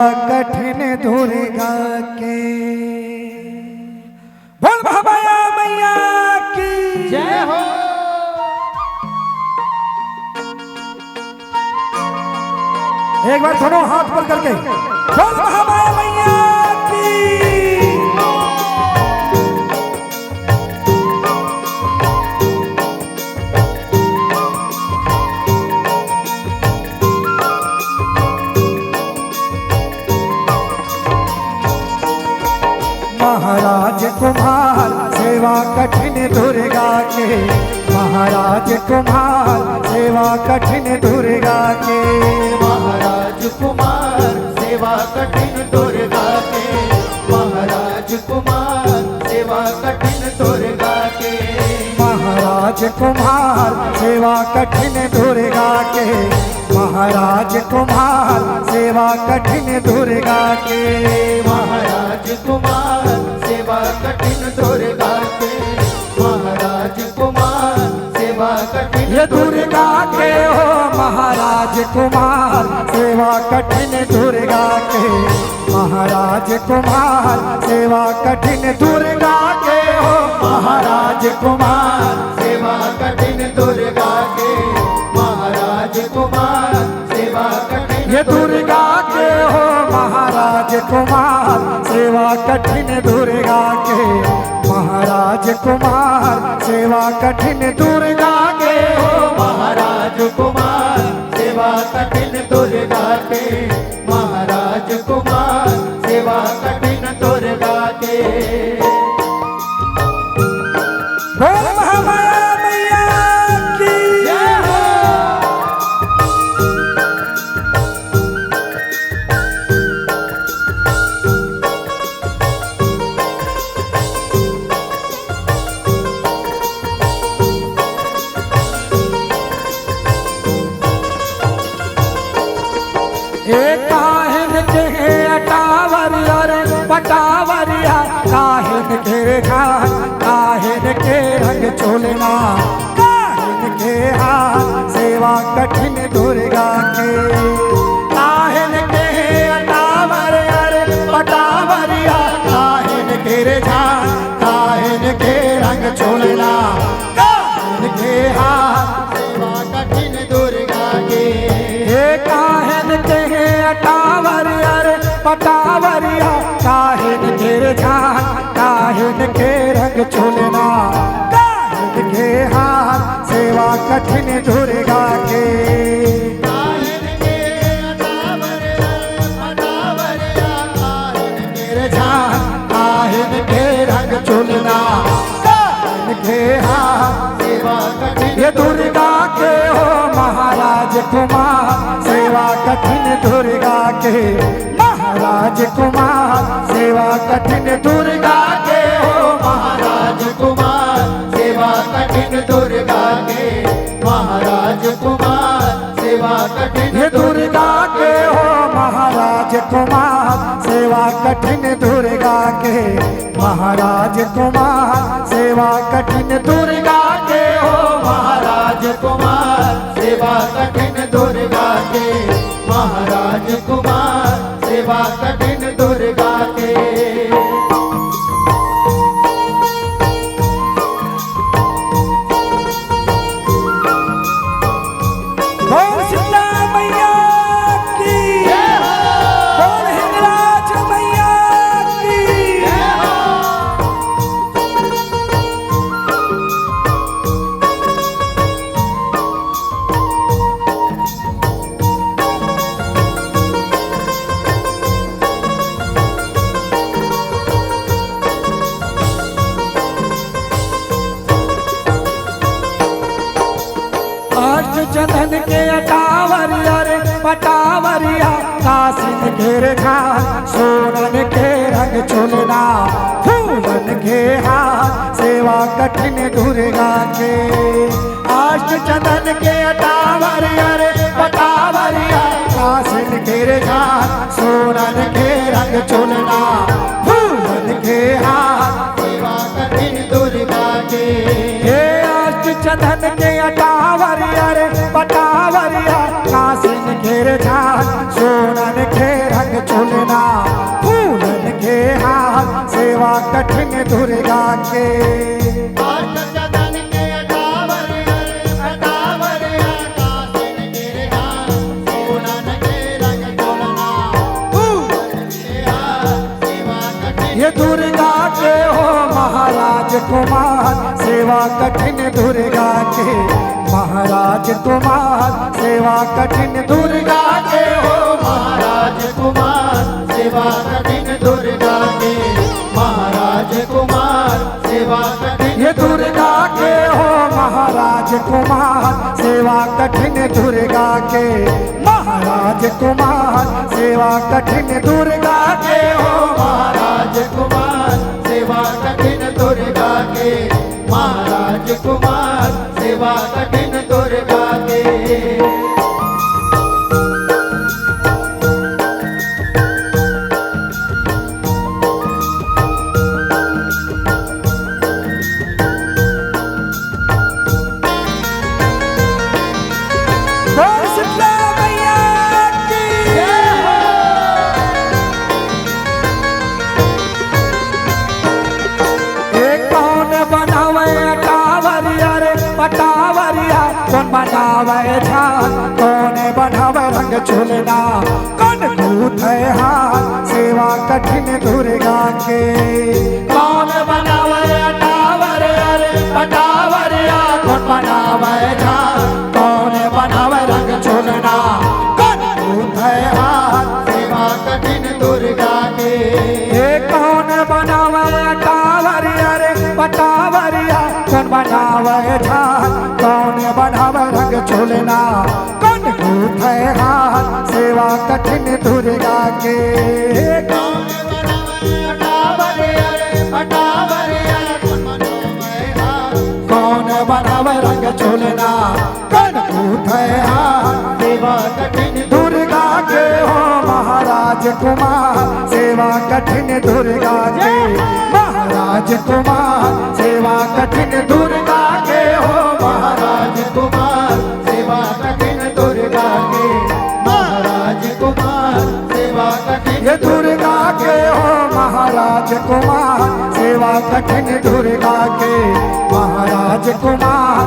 कठिन दुर्गा के बोल भैया मैया की जय हो। एक बार दोनों हाथ पर करके बोल भैया मैया की। महाराज कुमार सेवा कठिन दुर्गा के, महाराज कुमार सेवा कठिन दुर्गा के, महाराज कुमार सेवा कठिन दुर्गा के, महाराज कुमार सेवा कठिन दुर्गा के, महाराज कुमार सेवा कठिन दुर्गा के, महाराज कुमार सेवा कठिन दुर्गा के, महाराज कुमार सेवा कठिन दुर्गा के, महाराज कुमार सेवा कठिन ये दुर्गा के हो महाराज कुमार सेवा कठिन दुर्गा के, महाराज कुमार सेवा कठिन दुर्गा के हो महाराज कुमार सेवा कठिन दुर्गा के, महाराज कुमार सेवा कठिन ये दुर्गा के हो महाराज कुमार सेवा कठिन दुर्गा के, महाराज कुमार सेवा कठिन दुर्गा के हो महाराज कुमार सेवा कठिन दुर्गा के, महाराज कुमार सेवा कठिन दुर्गा के। बोल महामाया मैया की जय हो। एक काहिन के अटावरिया रे पटावरिया, काहिन के घाट काहिन के रंग चोलना, काहिन के हाथ सेवा कठिन दुर्गा के, काहिन के अटावरिया रे पटावरिया, काहिन के घाट काहिन के रंग चोलना, काहिन के हाथ सेवा कठिन दुर्गा के, काहिन के अटावरिया रे पटावरिया, काहिन के झान काहिन के रंग चोलना, काहिन के हाथ सेवा कठिन दुर्गा के, काहिन के अटावरिया अटावरिया, काहिन के झान काहिन के रंग चोलना, काहिन के हाथ सेवा कठिन ये दुर्गा के हो महाराज कुमार सेवा कठिन दुर्गा के, महाराज कुमार सेवा कठिन दुर्गा के हो महाराज कुमार सेवा कठिन दुर्गा के, महाराज कुमार सेवा कठिन ये दुर्गा के हो महाराज कुमार सेवा कठिन दुर्गा के, महाराज कुमार सेवा कठिन दुर्गा के हो महाराज कुमार सेवा कठिन दुर्गा के, महाराज कुमार सेवा कठिन दुर्गा के। बोल शीतला मैया की जय हो। बोल हिंगराज मैया की जय हो। अष्ट चंदन के अटावरिया रे पटावरिया, कासिन घेर घाट सोनन के रंग चुलना, फूलन के हाथ सेवा कठिन दुर्गा के, अष्ट चंदन के अटावरिया रे पटावरिया, कासिन घेर घाट सोनन के रंग चुलना, फूलन के हाथ सेवा कठिन दुर्गा के, हे अष्ट चंदन के अटावरिया रे पटावरिया, कासिन घेर झान सोनन के रंग चुल सेवा कठिन दुर्गा के महाराज कुमार सेवा कठिन दुर्गा के हो महाराज कुमार सेवा कठिन दुर्गा के महाराज कुमार सेवा कठिन ये दुर्गा के हो महाराज कुमार सेवा कठिन दुर्गा के महाराज कुमार सेवा कठिन दुर्गा के हो महाराज कुमार सेवा कठिन दुर्गा के महाराज कुमार सेवा कठिन दुर्गा के बोल शीतला मैया की एक कौन बनावे अटावरिया रे पटावरिया कौन बनावे झान कौन बनावे रंग झुलना कौन कूथे हाथ सेवा कठिन दुर्गा के कौन बनावे अटावरिया रे पटावरिया कौन बनावे झान कौन बनावे रंग झुलना कौन कूथे हाथ सेवा कठिन दुर्गा के कौन बनावे अटावरिया रे पटावरिया कौन बनावे झान कौन बनावे रंग झुलना कौन कूथे हाथ सेवा कठिन दुर्गा के कौन बनावे अटावरिया रे पटावरिया कौन बनावे हाथ कौन बनावे रंग झुलना कौन कूथे हाथ सेवा कठिन दुर्गा के हो महाराज कुमार सेवा कठिन दुर्गा के महाराज कुमार सेवा कठिन दुर्गा के हो महाराज कुमार सेवा कठिन दुर्गा के महाराज कुमार सेवा कठिन ये दुर्गा के हो महाराज कुमार सेवा कठिन दुर्गा के महाराज कुमार